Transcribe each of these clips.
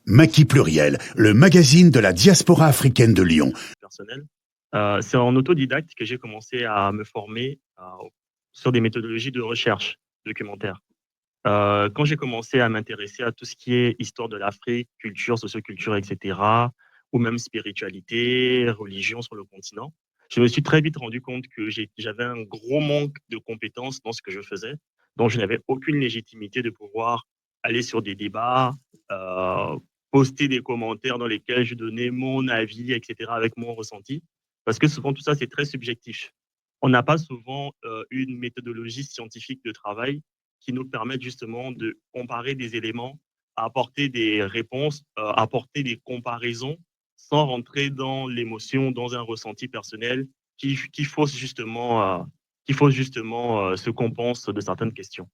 Maki Pluriel, le magazine de la diaspora africaine de Lyon. Personnel. C'est en autodidacte que j'ai commencé à me former sur des méthodologies de recherche documentaire. Quand j'ai commencé à m'intéresser à tout ce qui est histoire de l'Afrique, culture, socioculture, etc., ou même spiritualité, religion sur le continent, je me suis très vite rendu compte que j'avais un gros manque de compétences dans ce que je faisais, donc je n'avais aucune légitimité de pouvoir aller sur des débats, euh, poster des commentaires dans lesquels je donnais mon avis, etc., avec mon ressenti, parce que souvent tout ça, c'est très subjectif. On n'a pas souvent une méthodologie scientifique de travail qui nous permettent justement de comparer des éléments, apporter des réponses, apporter des comparaisons sans rentrer dans l'émotion, dans un ressenti personnel qui fausse justement ce qu'on pense de certaines questions.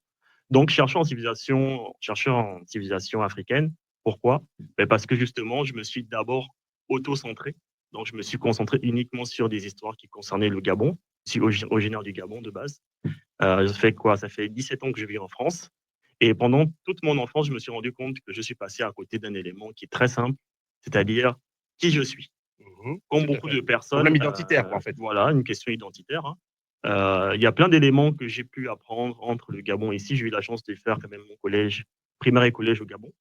Donc, cherchant en civilisation africaine. Pourquoi? Ben parce que justement, je me suis d'abord auto-centré. Donc, je me suis concentré uniquement sur des histoires qui concernaient le Gabon. Je suis originaire du Gabon de base. Ça fait quoi? Ça fait 17 ans que je vis en France. Et pendant toute mon enfance, je me suis rendu compte que je suis passé à côté d'un élément qui est très simple, c'est-à-dire qui je suis. Comme beaucoup de personnes, problème identitaire, quoi, en fait. voilà, une question identitaire. Hein. Il y a plein d'éléments que j'ai pu apprendre entre le Gabon et ici. J'ai eu la chance de faire quand même mon collège, primaire et collège au Gabon.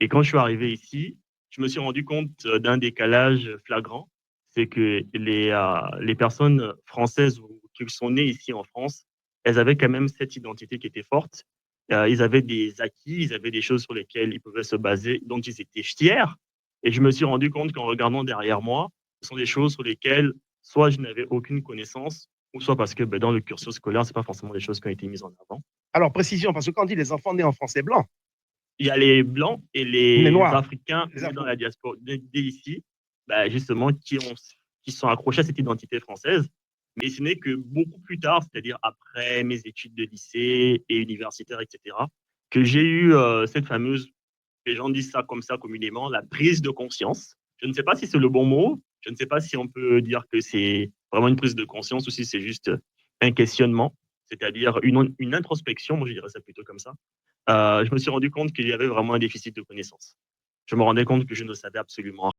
Et quand je suis arrivé ici, je me suis rendu compte d'un décalage flagrant. C'est que les personnes françaises ou qui sont nées ici en France, elles avaient quand même cette identité qui était forte. Ils avaient des acquis, ils avaient des choses sur lesquelles ils pouvaient se baser, dont ils étaient fiers. Et je me suis rendu compte qu'en regardant derrière moi, ce sont des choses sur lesquelles soit je n'avais aucune connaissance, ou soit parce que ben, dans le cursus scolaire, ce pas forcément des choses qui ont été mises en avant. Alors, précision, parce que quand on dit les enfants nés en France, c'est blanc. Il y a les Blancs et Les les Noirs. Africains Les nés dans Afro. la diaspora, nés ici, bah, justement, qui sont accrochés à cette identité française. Mais ce n'est que beaucoup plus tard, c'est-à-dire après mes études de lycée et universitaire, etc., que j'ai eu cette fameuse, les gens disent ça comme ça communément, la prise de conscience. Je ne sais pas si c'est le bon mot, je ne sais pas si on peut dire que c'est vraiment une prise de conscience ou si c'est juste un questionnement, c'est-à-dire une introspection, moi je dirais ça plutôt comme ça. Je me suis rendu compte qu'il y avait vraiment un déficit de connaissances. Je me rendais compte que je ne savais absolument